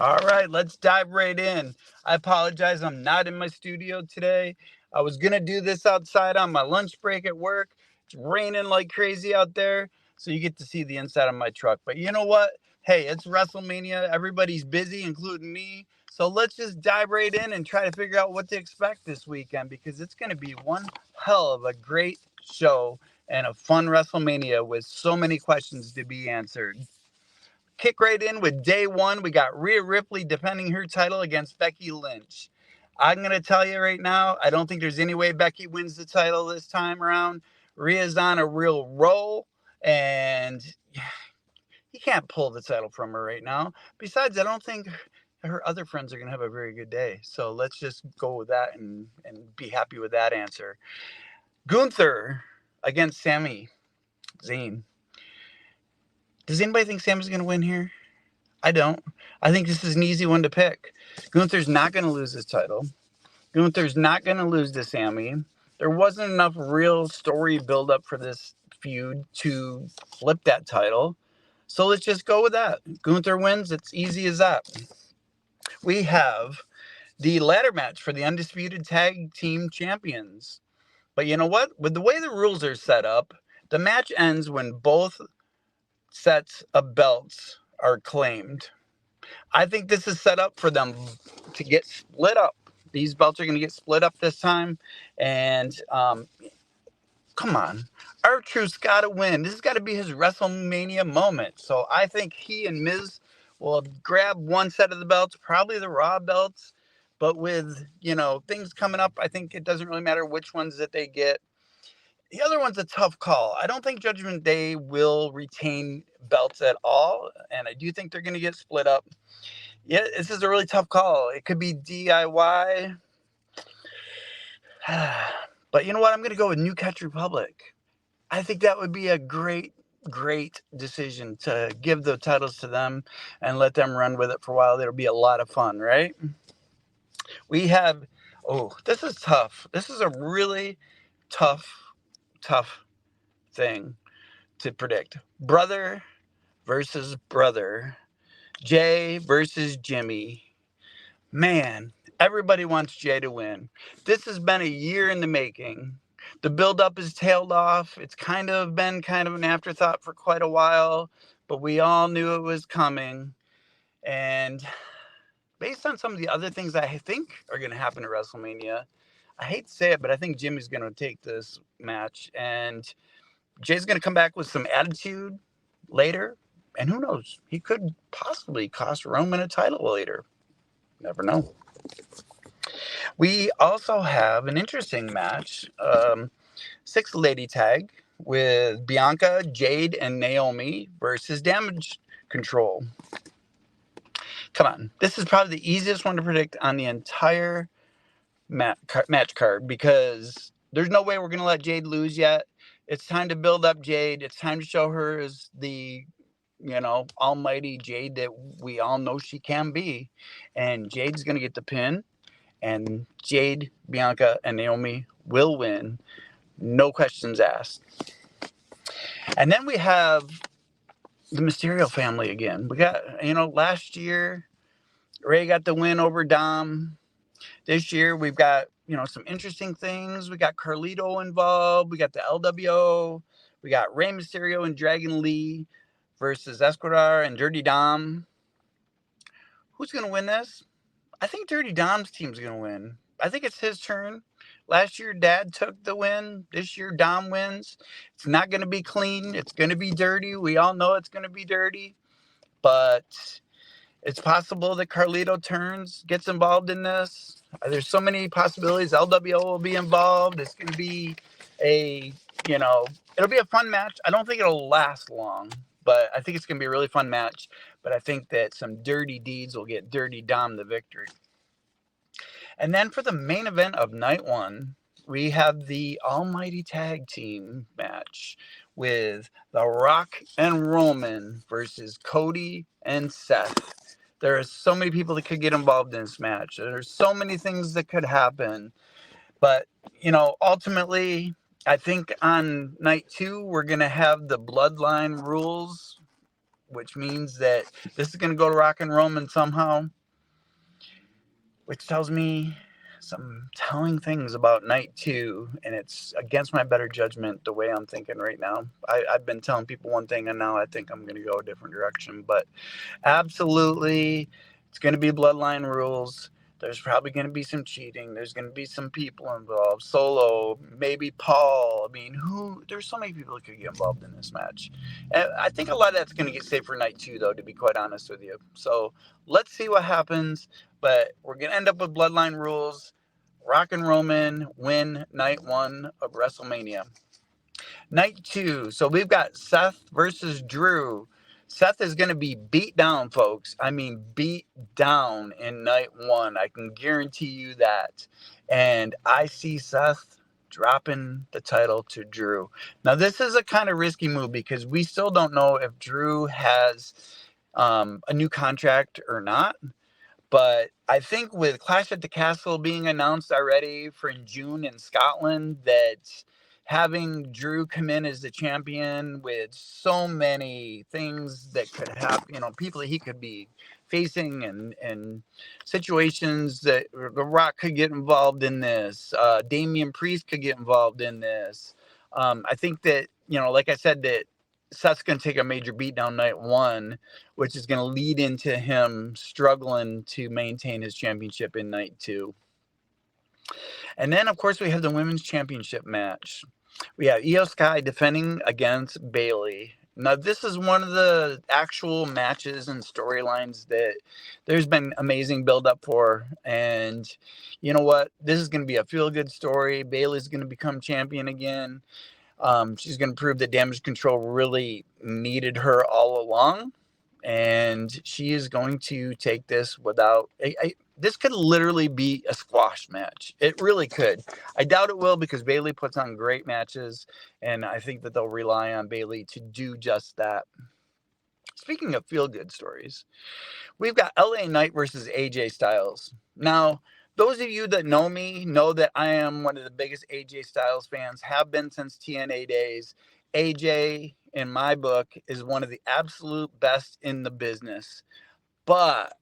All right, let's dive right in. I apologize, I'm not in my studio today. I was going to do this outside on my lunch break at work. It's raining like crazy out there, so you get to see the inside of my truck. But you know what? Hey, it's WrestleMania. Everybody's busy, including me. So let's just dive right in and try to figure out what to expect this weekend because it's going to be one hell of a great show and a fun WrestleMania with so many questions to be answered. Kick right in with day one. We got Rhea Ripley defending her title against Becky Lynch. I'm going to tell you right now, I don't think there's any way Becky wins the title this time around. Rhea's on a real roll, and he can't pull the title from her right now. Besides, I don't think her other friends are going to have a very good day. So let's just go with that and be happy with that answer. Gunther against Sami Zayn. Does anybody think Sami's going to win here? I don't. I think this is an easy one to pick. Gunther's not going to lose his title. Gunther's not going to lose to Sami. There wasn't enough real story build up for this feud to flip that title. So let's just go with that. Gunther wins. It's easy as that. We have the ladder match for the undisputed tag team champions. But you know what? With the way the rules are set up, the match ends when both sets of belts are claimed. I think this is set up for them to get split up. These belts are going to get split up this time. And come on. R-Truth's got to win. This has got to be his WrestleMania moment. So I think he and Miz will grab one set of the belts, probably the Raw belts. But with, things coming up, I think it doesn't really matter which ones that they get. The other one's a tough call. I don't think Judgment Day will retain belts at all. And I do think they're going to get split up. Yeah, this is a really tough call. It could be DIY. But you know what? I'm going to go with New Catch Republic. I think that would be a great decision to give the titles to them and let them run with it for a while. It'll be a lot of fun, right? We have, this is tough. This is a really tough thing to predict. Brother versus brother. Jay versus Jimmy. Man, everybody wants Jay to win. This has been a year in the making. The build-up is tailed off. It's been an afterthought for quite a while, but we all knew it was coming. And based on some of the other things I think are going to happen at WrestleMania, I hate to say it, but I think Jimmy's going to take this match. And Jay's going to come back with some attitude later. And who knows? He could possibly cost Roman a title later. Never know. We also have an interesting match, 6-lady tag with Bianca, Jade, and Naomi versus Damage Control. Come on. This is probably the easiest one to predict on the entire match card because there's no way we're going to let Jade lose yet. It's time to build up Jade. It's time to show her as the almighty Jade that we all know she can be. And Jade's going to get the pin. And Jade, Bianca, and Naomi will win. No questions asked. And then we have the Mysterio family again. We got, last year, Ray got the win over Dom. This year, we've got, some interesting things. We got Carlito involved. We got the LWO. We got Rey Mysterio and Dragon Lee versus Escobar and Dirty Dom. Who's going to win this? I think Dirty Dom's team's going to win. I think it's his turn. Last year, Dad took the win. This year, Dom wins. It's not going to be clean. It's going to be dirty. We all know it's going to be dirty. But it's possible that Carlito gets involved in this. There's so many possibilities. LWO will be involved. It's going to be it'll be a fun match. I don't think it'll last long. But I think it's going to be a really fun match. But I think that some dirty deeds will get Dirty Dom the victory. And then for the main event of night one, we have the Almighty Tag Team match with The Rock and Roman versus Cody and Seth. There are so many people that could get involved in this match. There's so many things that could happen. But, ultimately, I think on night two, we're going to have the bloodline rules which means that this is going to go to Rock and Roman somehow, which tells me some telling things about night 2, and it's against my better judgment the way I'm thinking right now. I've been telling people one thing, and now I think I'm going to go a different direction, but absolutely, it's going to be bloodline rules. There's probably going to be some cheating. There's going to be some people involved. Solo, maybe Paul. I mean, there's so many people that could get involved in this match. And I think a lot of that's going to get saved for night 2, though, to be quite honest with you. So let's see what happens. But we're going to end up with bloodline rules. Rock and Roman win night 1 of WrestleMania. Night 2. So we've got Seth versus Drew. Seth is going to be beat down, folks. I mean, beat down in night 1. I can guarantee you that. And I see Seth dropping the title to Drew. Now, this is a kind of risky move because we still don't know if Drew has a new contract or not. But I think with Clash at the Castle being announced already for in June in Scotland, that having Drew come in as the champion with so many things that could happen, people that he could be facing and situations that The Rock could get involved in this, Damian Priest could get involved in this. I think that, like I said, that Seth's going to take a major beatdown night 1, which is going to lead into him struggling to maintain his championship in night 2. And then, of course, we have the women's championship match. We have Io Sky defending against Bayley. Now, this is one of the actual matches and storylines that there's been amazing build-up for. And you know what? This is going to be a feel-good story. Bayley's going to become champion again. She's going to prove that Damage Control really needed her all along. And she is going to take this without... this could literally be a squash match. It really could. I doubt it will because Bayley puts on great matches. And I think that they'll rely on Bayley to do just that. Speaking of feel-good stories, we've got LA Knight versus AJ Styles. Now, those of you that know me know that I am one of the biggest AJ Styles fans, have been since TNA days. AJ, in my book, is one of the absolute best in the business. But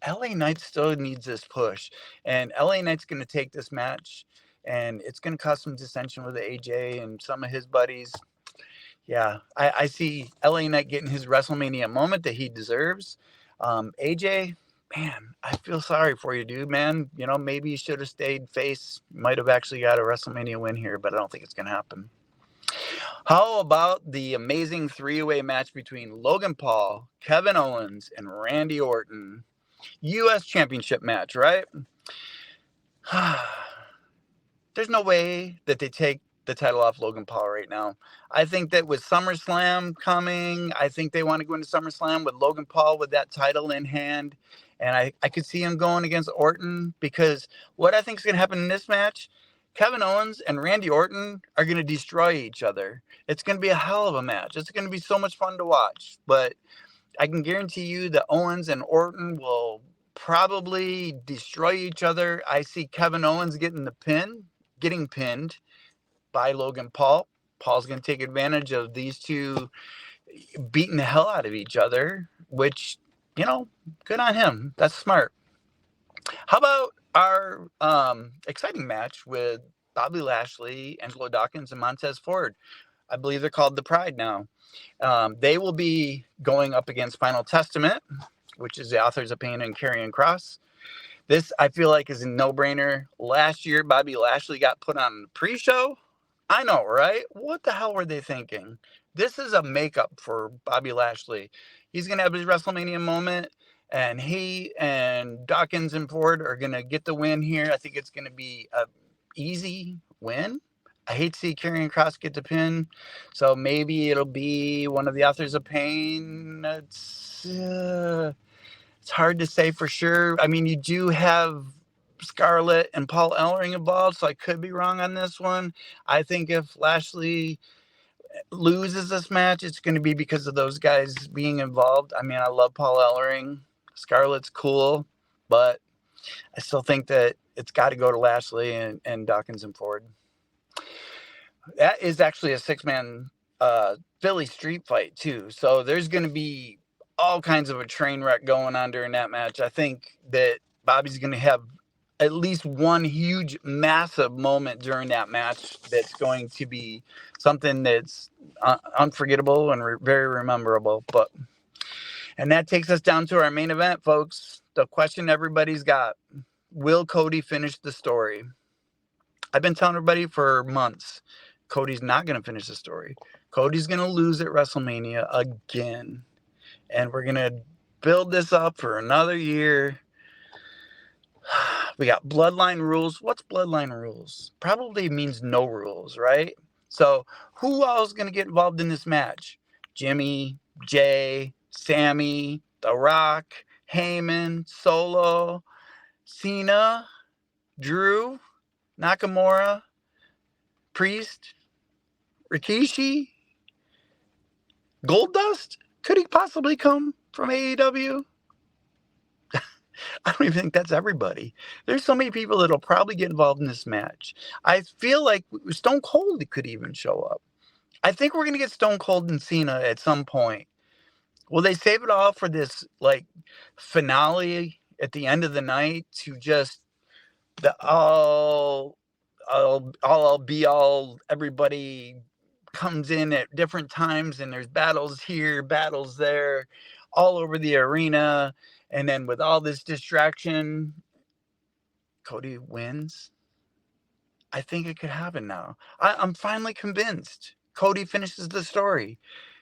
LA Knight still needs this push. And LA Knight's going to take this match, and it's going to cause some dissension with AJ and some of his buddies. Yeah, I see LA Knight getting his WrestleMania moment that he deserves. AJ... man, I feel sorry for you, dude, man. Maybe you should have stayed face. Might have actually got a WrestleMania win here, but I don't think it's going to happen. How about the amazing 3-way match between Logan Paul, Kevin Owens, and Randy Orton? U.S. Championship match, right? There's no way that they take the title off Logan Paul right now. I think that with SummerSlam coming, I think they want to go into SummerSlam with Logan Paul with that title in hand. And I could see him going against Orton, because what I think is going to happen in this match, Kevin Owens and Randy Orton are going to destroy each other. It's going to be a hell of a match. It's going to be so much fun to watch. But I can guarantee you that Owens and Orton will probably destroy each other. I see Kevin Owens getting pinned by Logan Paul. Paul's going to take advantage of these two beating the hell out of each other, which, good on him. That's smart. How about our exciting match with Bobby Lashley, Angelo Dawkins, and Montez Ford? I believe they're called the Pride now. They will be going up against Final Testament, which is the Authors of Pain and Karrion Kross. This, I feel like, is a no-brainer. Last year, Bobby Lashley got put on the pre-show. I know, right? What the hell were they thinking? This is a makeup for Bobby Lashley. He's going to have his WrestleMania moment, and he and Dawkins and Ford are going to get the win here. I think it's going to be an easy win. I hate to see Karrion Kross get the pin, so maybe it'll be one of the Authors of Pain. It's hard to say for sure. I mean, you do have Scarlett and Paul Ellering involved, so I could be wrong on this one. I think if Lashley loses this match, it's going to be because of those guys being involved. I mean, I love Paul Ellering. Scarlett's cool, but I still think that it's got to go to Lashley and Dawkins and Ford. That is actually a 6-man Philly street fight too. So there's going to be all kinds of a train wreck going on during that match. I think that Bobby's going to have at least one huge, massive moment during that match that's going to be something that's unforgettable and very memorable. And that takes us down to our main event, folks. The question everybody's got: will Cody finish the story? I've been telling everybody for months, Cody's not going to finish the story. Cody's going to lose at WrestleMania again. And we're going to build this up for another year. We got bloodline rules. What's bloodline rules? Probably means no rules, right? So who else is going to get involved in this match? Jimmy, Jay, Sammy, The Rock, Heyman, Solo, Cena, Drew, Nakamura, Priest, Rikishi, Goldust? Could he possibly come from AEW? I don't even think that's everybody. There's so many people that'll probably get involved in this match. I feel like Stone Cold could even show up. I think we're going to get Stone Cold and Cena at some point. Will they save it all for this like finale at the end of the night to just the all be all, everybody comes in at different times and there's battles here, battles there, all over the arena, and then with all this distraction, Cody wins? I think it could happen now. I'm finally convinced Cody finishes the story.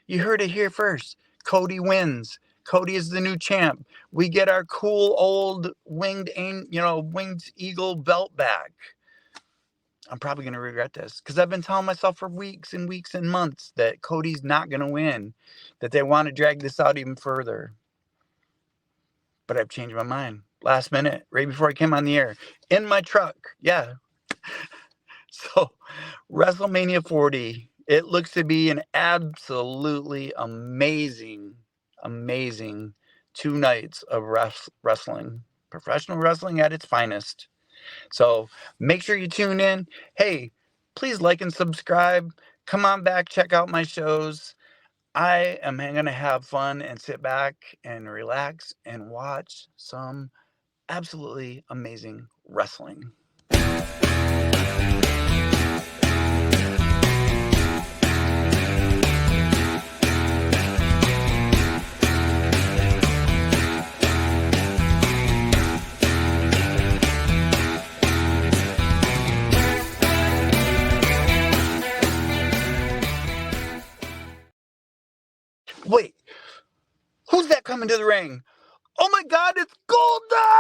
You heard it here first. Cody wins. Cody is the new champ. We get our cool old winged eagle belt back. I'm probably going to regret this because I've been telling myself for weeks and weeks and months that Cody's not going to win, that they want to drag this out even further. But I've changed my mind last minute, right before I came on the air, in my truck. Yeah. So WrestleMania 40, it looks to be an absolutely amazing 2 nights of wrestling, professional wrestling at its finest. So make sure you tune in. Hey, please like and subscribe. Come on back, check out my shows. I am going to have fun and sit back and relax and watch some absolutely amazing wrestling. Wait, who's that coming to the ring? Oh my God, it's Goldust!